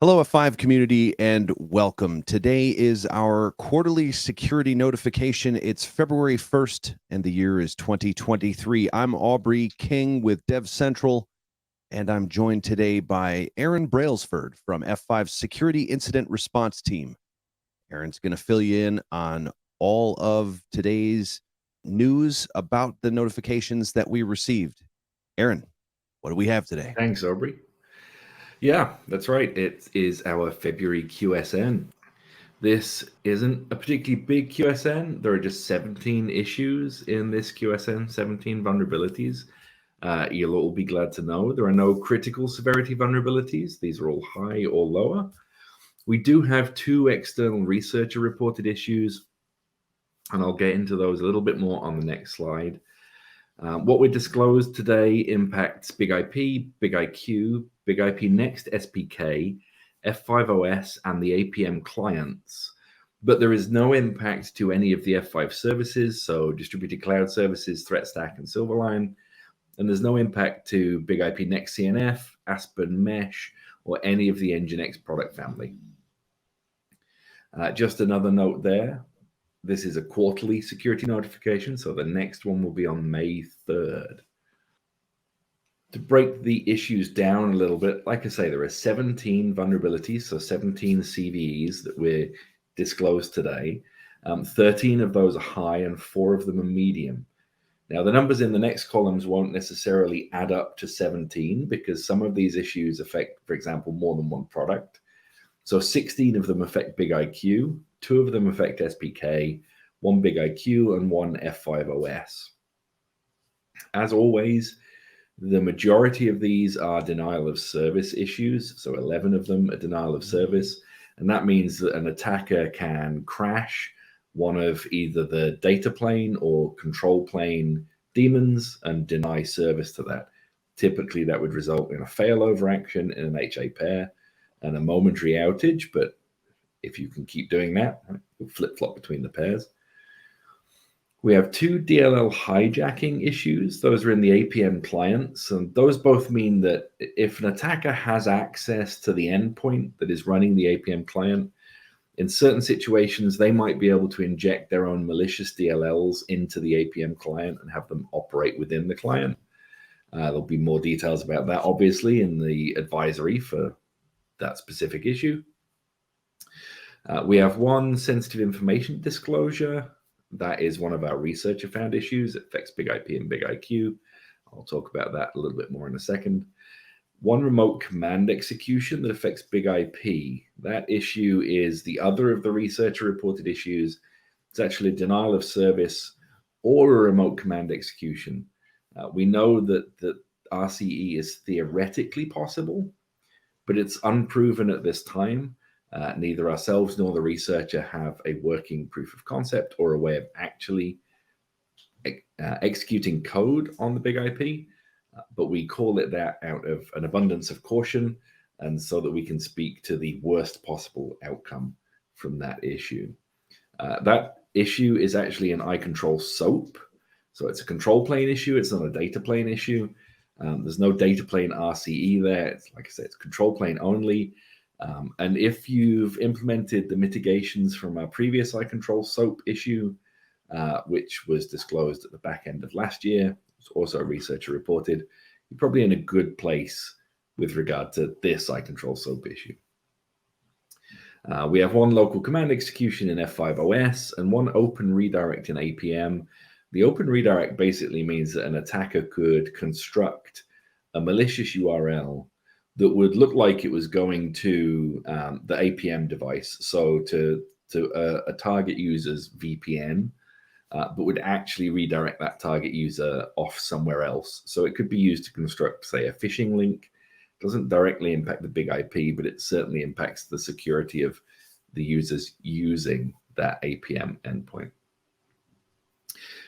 Hello, F5 community, and welcome. Today is our quarterly security notification. It's February 1st, and the year is 2023. I'm Aubrey King with DevCentral, and I'm joined today by Aaron Brailsford from F5 Security Incident Response Team. Aaron's going to fill you in on all of today's news about the notifications that we received. Aaron, what do we have today? Thanks, Aubrey. Yeah, that's right. It is our February QSN. This isn't a particularly big QSN. There are just 17 issues in this QSN, 17 vulnerabilities. You'll all be glad to know there are no critical severity vulnerabilities. These are all high or lower. We do have 2 external researcher reported issues, and I'll get into those a little bit more on the next slide. What we disclosed today impacts Big IP, Big IQ, Big IP Next SPK, F5OS, and the APM clients. But there is no impact to any of the F5 services, so distributed cloud services, Threat Stack, and Silverline. And there's no impact to Big IP Next CNF, Aspen Mesh, or any of the Nginx product family. Just another note there. This is a quarterly security notification, so the next one will be on May 3rd. To break the issues down a little bit, like I say, there are 17 vulnerabilities, so 17 CVEs that we're disclosed today. 13 of those are high and 4 of them are medium. Now, the numbers in the next columns won't necessarily add up to 17 because some of these issues affect, for example, more than one product. So 16 of them affect Big IQ, 2 of them affect SPK, 1 Big IQ, and 1 F5OS. As always, the majority of these are denial of service issues. So 11 of them are denial of service. And that means that an attacker can crash one of either the data plane or control plane daemons and deny service to that. Typically, that would result in a failover action in an HA pair and a momentary outage, but if you can keep doing that, you'll flip-flop between the pairs. We have 2 DLL hijacking issues. Those are in the APM clients, and those both mean that if an attacker has access to the endpoint that is running the APM client, in certain situations, they might be able to inject their own malicious DLLs into the APM client and have them operate within the client. There'll be more details about that, obviously, in the advisory for that specific issue. We have 1 sensitive information disclosure. That is one of our researcher found issues. It affects Big IP and Big IQ. I'll talk about that a little bit more in a second. 1 remote command execution that affects Big IP. That issue is the other of the researcher reported issues. It's actually a denial of service or a remote command execution. We know that RCE is theoretically possible, but it's unproven at this time. Neither ourselves nor the researcher have a working proof of concept or a way of actually executing code on the Big IP, but we call it that out of an abundance of caution and so that we can speak to the worst possible outcome from that issue. That issue is actually an iControl SOAP. So it's a control plane issue. It's not a data plane issue. There's no data plane RCE there. It's, like I said, it's control plane only. And if you've implemented the mitigations from our previous iControl SOAP issue, which was disclosed at the back end of last year, it's also a researcher reported, you're probably in a good place with regard to this iControl SOAP issue. We have 1 local command execution in F5OS and 1 open redirect in APM. The open redirect basically means that an attacker could construct a malicious URL that would look like it was going to the APM device, so to a target user's VPN, but would actually redirect that target user off somewhere else. So it could be used to construct, say, a phishing link. It doesn't directly impact the Big IP, but it certainly impacts the security of the users using that APM endpoint.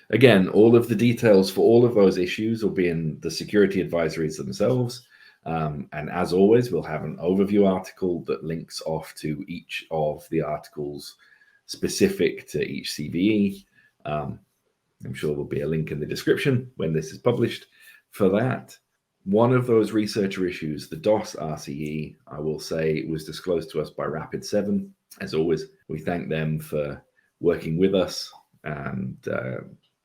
Again, all of the details for all of those issues will be in the security advisories themselves. And as always, we'll have an overview article that links off to each of the articles specific to each CVE. I'm sure there'll be a link in the description when this is published for that. One of those researcher issues, the DOS RCE, I will say was disclosed to us by Rapid7. As always, we thank them for working with us and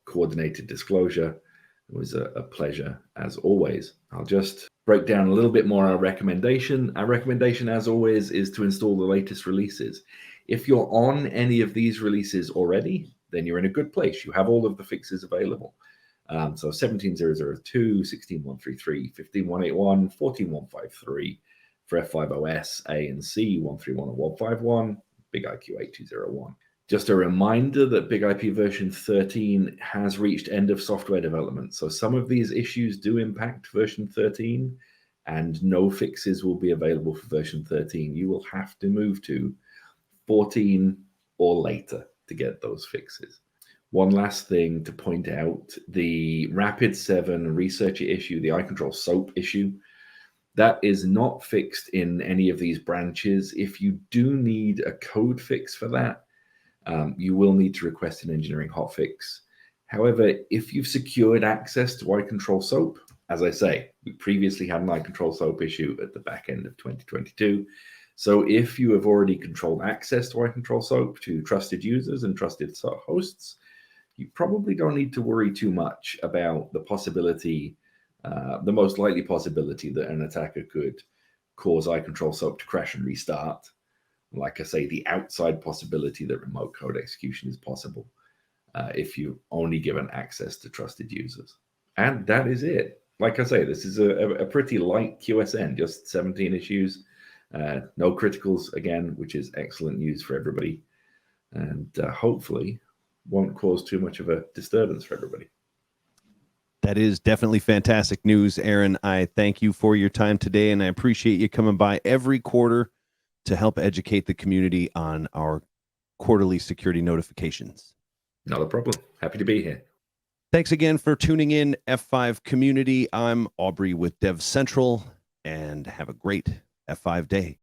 coordinated disclosure. It was a pleasure as always. I'll just break down a little bit more our recommendation. Our recommendation, as always, is to install the latest releases. If you're on any of these releases already, then you're in a good place. You have all of the fixes available. So 17.002, 16.133, 15.181, 14.153 for F5OS, A and C, 131 and 151, Big IQ 8201. Just a reminder that Big IP version 13 has reached end of software development. So some of these issues do impact version 13, and no fixes will be available for version 13. You will have to move to 14 or later to get those fixes. One last thing to point out, the Rapid7 researcher issue, the iControl SOAP issue, that is not fixed in any of these branches. If you do need a code fix for that, you will need to request an engineering hotfix. However, if you've secured access to iControl SOAP, as I say, we previously had an iControl SOAP issue at the back end of 2022. So if you have already controlled access to iControl SOAP to trusted users and trusted hosts, you probably don't need to worry too much about the possibility, the most likely possibility that an attacker could cause iControl SOAP to crash and restart. Like I say, the outside possibility that remote code execution is possible if you've only given access to trusted users. And that is it. Like I say, this is a pretty light QSN, just 17 issues, no criticals again, which is excellent news for everybody. And hopefully won't cause too much of a disturbance for everybody. That is definitely fantastic news, Aaron. I thank you for your time today, and I appreciate you coming by every quarter to help educate the community on our quarterly security notifications. Not a problem. Happy to be here. Thanks again for tuning in, F5 community. I'm Aubrey with DevCentral, and have a great F5 day.